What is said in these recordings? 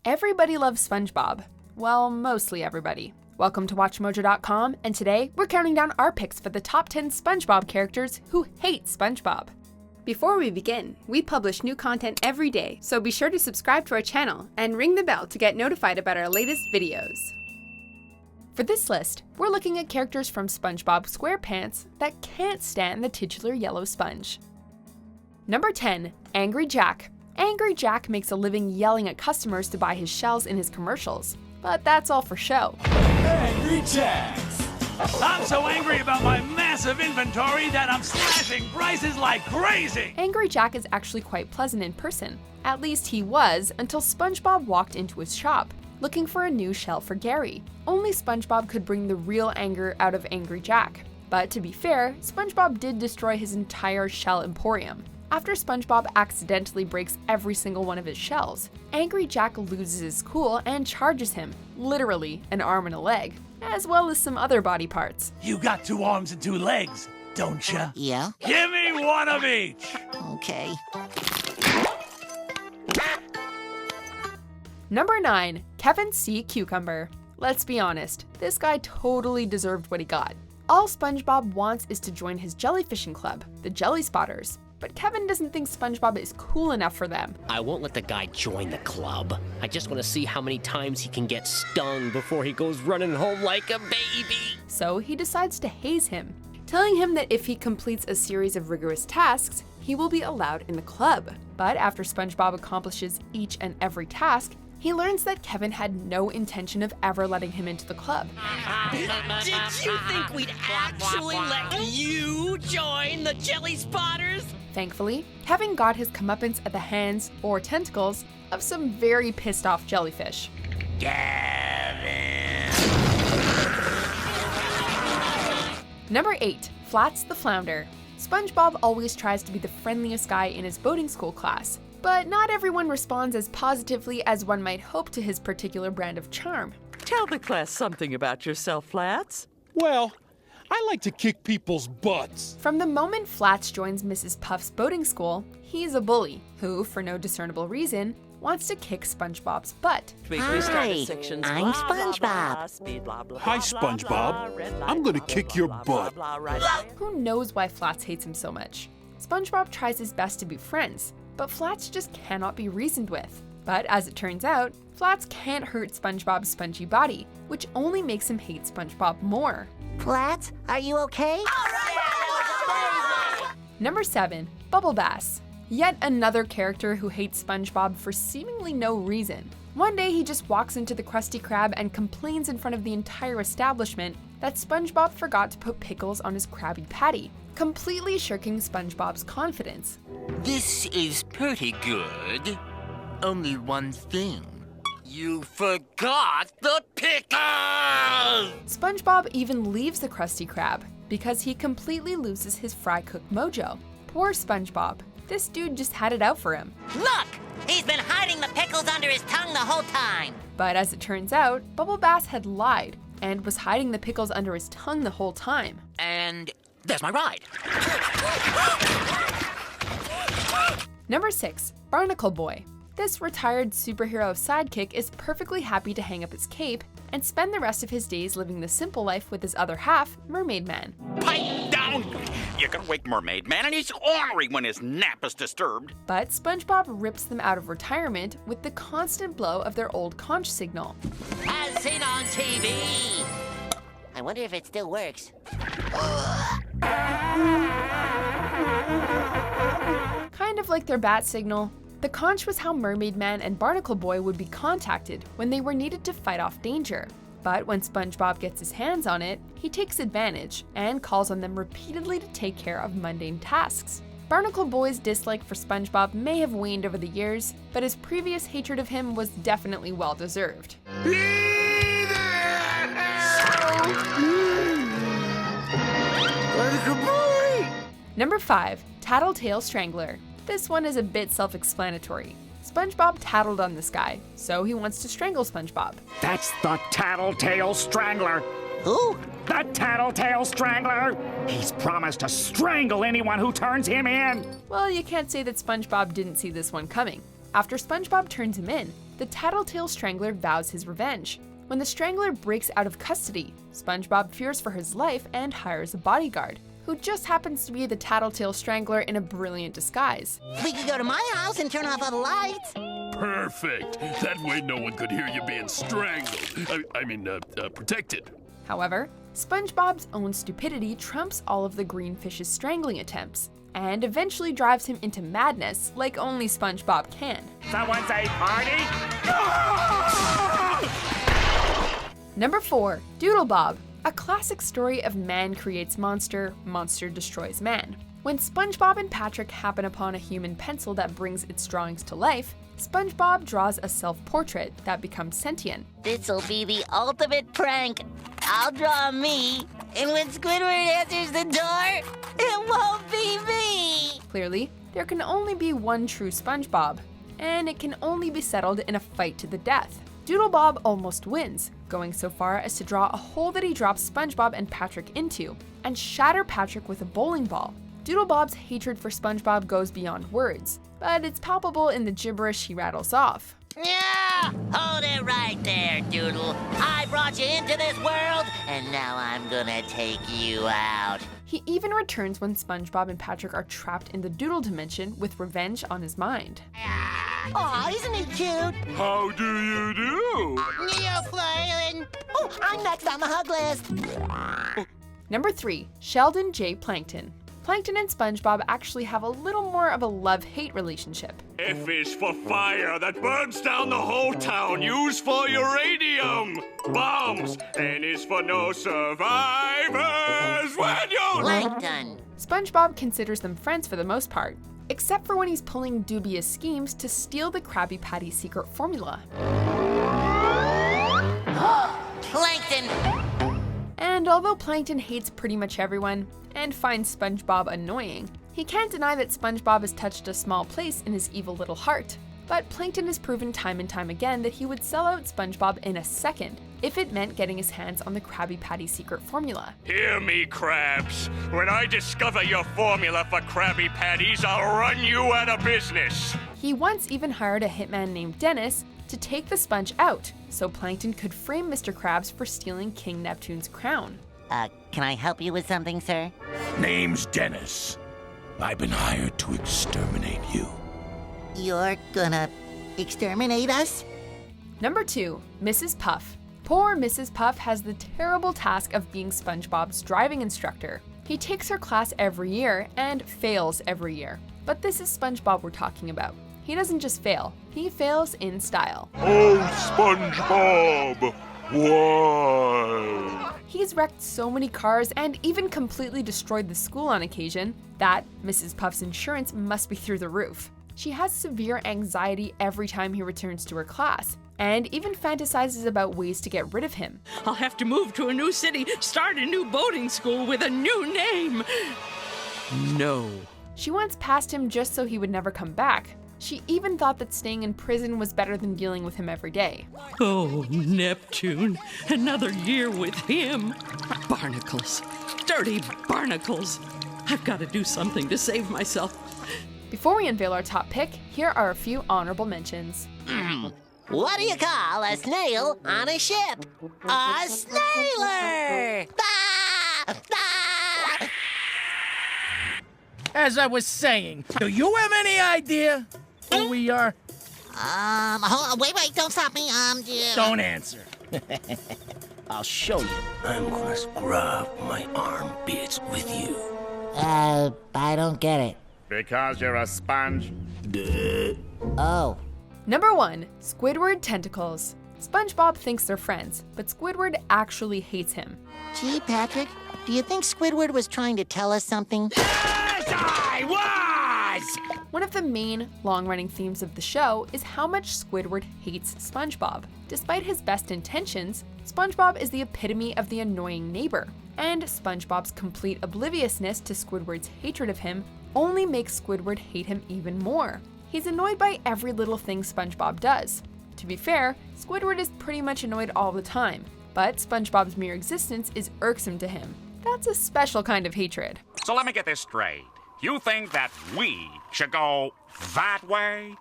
Everybody loves SpongeBob. Well, mostly everybody. Welcome to WatchMojo.com, and today we're counting down our picks for the top 10 SpongeBob characters who hate SpongeBob. Before we begin, we publish new content every day, so be sure to subscribe to our channel and ring the bell to get notified about our latest videos. For this list, we're looking at characters from SpongeBob SquarePants that can't stand the titular yellow sponge. Number 10, Angry Jack. Angry Jack makes a living yelling at customers to buy his shells in his commercials, but that's all for show. Angry Jacks! I'm so angry about my massive inventory that I'm slashing prices like crazy! Angry Jack is actually quite pleasant in person. At least he was until SpongeBob walked into his shop, looking for a new shell for Gary. Only SpongeBob could bring the real anger out of Angry Jack. But to be fair, SpongeBob did destroy his entire shell emporium. After SpongeBob accidentally breaks every single one of his shells, Angry Jack loses his cool and charges him, literally an arm and a leg, as well as some other body parts. You got 2 arms and 2 legs, don't ya? Yeah? Give me one of each! Okay. Number 9, Kevin C. Cucumber. Let's be honest, this guy totally deserved what he got. All SpongeBob wants is to join his jellyfishing club, the Jelly Spotters. But Kevin doesn't think SpongeBob is cool enough for them. I won't let the guy join the club. I just want to see how many times he can get stung before he goes running home like a baby. So he decides to haze him, telling him that if he completes a series of rigorous tasks, he will be allowed in the club. But after SpongeBob accomplishes each and every task, he learns that Kevin had no intention of ever letting him into the club. Did you think we'd actually let you join the Jelly Spotters? Thankfully, Kevin got his comeuppance at the hands, or tentacles, of some very pissed off jellyfish. Gavin! Number 8, Flats the Flounder. SpongeBob always tries to be the friendliest guy in his boating school class, but not everyone responds as positively as one might hope to his particular brand of charm. Tell the class something about yourself, Flats. Well, I like to kick people's butts. From the moment Flats joins Mrs. Puff's boating school, he's a bully who, for no discernible reason, wants to kick SpongeBob's butt. Hi, I'm SpongeBob. Hi, SpongeBob. I'm gonna kick your butt. Who knows why Flats hates him so much? SpongeBob tries his best to be friends, but Flats just cannot be reasoned with. But as it turns out, Flats can't hurt SpongeBob's spongy body, which only makes him hate SpongeBob more. Flats, are you okay? Number 7, Bubble Bass. Yet another character who hates SpongeBob for seemingly no reason. One day he just walks into the Krusty Krab and complains in front of the entire establishment that SpongeBob forgot to put pickles on his Krabby Patty, completely shirking SpongeBob's confidence. This is pretty good. Only one thing. You forgot the pickles! SpongeBob even leaves the Krusty Krab because he completely loses his fry cook mojo. Poor SpongeBob. This dude just had it out for him. Look! He's been hiding the pickles under his tongue the whole time. But as it turns out, Bubble Bass had lied and was hiding the pickles under his tongue the whole time. And there's my ride. Number 6, Barnacle Boy. This retired superhero sidekick is perfectly happy to hang up his cape and spend the rest of his days living the simple life with his other half, Mermaid Man. Pipe down! You can wake Mermaid Man, and he's ornery when his nap is disturbed. But SpongeBob rips them out of retirement with the constant blow of their old conch signal. As seen on TV. I wonder if it still works. Kind of like their bat signal, the conch was how Mermaid Man and Barnacle Boy would be contacted when they were needed to fight off danger. But when SpongeBob gets his hands on it, he takes advantage and calls on them repeatedly to take care of mundane tasks. Barnacle Boy's dislike for SpongeBob may have waned over the years, but his previous hatred of him was definitely well-deserved. Barnacle Boy! Number 5, Tattletale Strangler. This one is a bit self-explanatory. SpongeBob tattled on this guy, so he wants to strangle SpongeBob. That's the Tattletale Strangler. Who? The Tattletale Strangler. He's promised to strangle anyone who turns him in. Well, you can't say that SpongeBob didn't see this one coming. After SpongeBob turns him in, the Tattletale Strangler vows his revenge. When the Strangler breaks out of custody, SpongeBob fears for his life and hires a bodyguard, who just happens to be the Tattletale Strangler in a brilliant disguise. We could go to my house and turn off all the lights. Perfect. That way no one could hear you being strangled. Protected. However, SpongeBob's own stupidity trumps all of the green fish's strangling attempts, and eventually drives him into madness like only SpongeBob can. Someone say party? Number 4, DoodleBob, a classic story of man creates monster, monster destroys man. When SpongeBob and Patrick happen upon a human pencil that brings its drawings to life, SpongeBob draws a self-portrait that becomes sentient. This'll be the ultimate prank. I'll draw me, and when Squidward answers the door, it won't be me. Clearly, there can only be one true SpongeBob, and it can only be settled in a fight to the death. DoodleBob almost wins, going so far as to draw a hole that he drops SpongeBob and Patrick into, and shatter Patrick with a bowling ball. DoodleBob's hatred for SpongeBob goes beyond words, but it's palpable in the gibberish he rattles off. Yeah! Hold it right there, Doodle. I brought you into this world, and now I'm gonna take you out. He even returns when SpongeBob and Patrick are trapped in the Doodle dimension with revenge on his mind. Aw, isn't he cute? How do you do? You're flying. Oh, I'm next on the hug list. Number 3, Sheldon J. Plankton. Plankton and SpongeBob actually have a little more of a love-hate relationship. F is for fire that burns down the whole town. Use for uranium bombs. N is for no survivors when you're... Plankton. SpongeBob considers them friends for the most part, except for when he's pulling dubious schemes to steal the Krabby Patty secret formula. Plankton. And although Plankton hates pretty much everyone, and finds SpongeBob annoying, he can't deny that SpongeBob has touched a small place in his evil little heart. But Plankton has proven time and time again that he would sell out SpongeBob in a second, if it meant getting his hands on the Krabby Patty secret formula. Hear me, Krabs. When I discover your formula for Krabby Patties, I'll run you out of business. He once even hired a hitman named Dennis to take the sponge out, so Plankton could frame Mr. Krabs for stealing King Neptune's crown. Can I help you with something, sir? Name's Dennis. I've been hired to exterminate you. You're gonna exterminate us? Number 2, Mrs. Puff. Poor Mrs. Puff has the terrible task of being SpongeBob's driving instructor. He takes her class every year and fails every year. But this is SpongeBob we're talking about. He doesn't just fail, he fails in style. Oh, SpongeBob! Why? He's wrecked so many cars and even completely destroyed the school on occasion that Mrs. Puff's insurance must be through the roof. She has severe anxiety every time he returns to her class, and even fantasizes about ways to get rid of him. I'll have to move to a new city, start a new boating school with a new name. No. She once passed him just so he would never come back. She even thought that staying in prison was better than dealing with him every day. Oh, Neptune, another year with him. Barnacles, dirty barnacles. I've got to do something to save myself. Before we unveil our top pick, here are a few honorable mentions. What do you call a snail on a ship? A snailer! Ah! Ah! As I was saying, do you have any idea who we are? Wait, don't stop me. Don't answer. I'll show you. I'm gonna scrub my armpits with you. I don't get it. Because you're a sponge. Duh. Oh. Number 1, Squidward Tentacles. SpongeBob thinks they're friends, but Squidward actually hates him. Gee, Patrick, do you think Squidward was trying to tell us something? Yes, I was! One of the main, long-running themes of the show is how much Squidward hates SpongeBob. Despite his best intentions, SpongeBob is the epitome of the annoying neighbor, and SpongeBob's complete obliviousness to Squidward's hatred of him only makes Squidward hate him even more. He's annoyed by every little thing SpongeBob does. To be fair, Squidward is pretty much annoyed all the time, but SpongeBob's mere existence is irksome to him. That's a special kind of hatred. So let me get this straight. You think that we should go that way?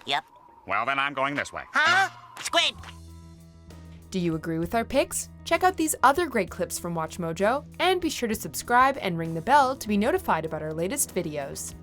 Yep. Well, then I'm going this way. Huh? Squid! Do you agree with our picks? Check out these other great clips from WatchMojo, and be sure to subscribe and ring the bell to be notified about our latest videos.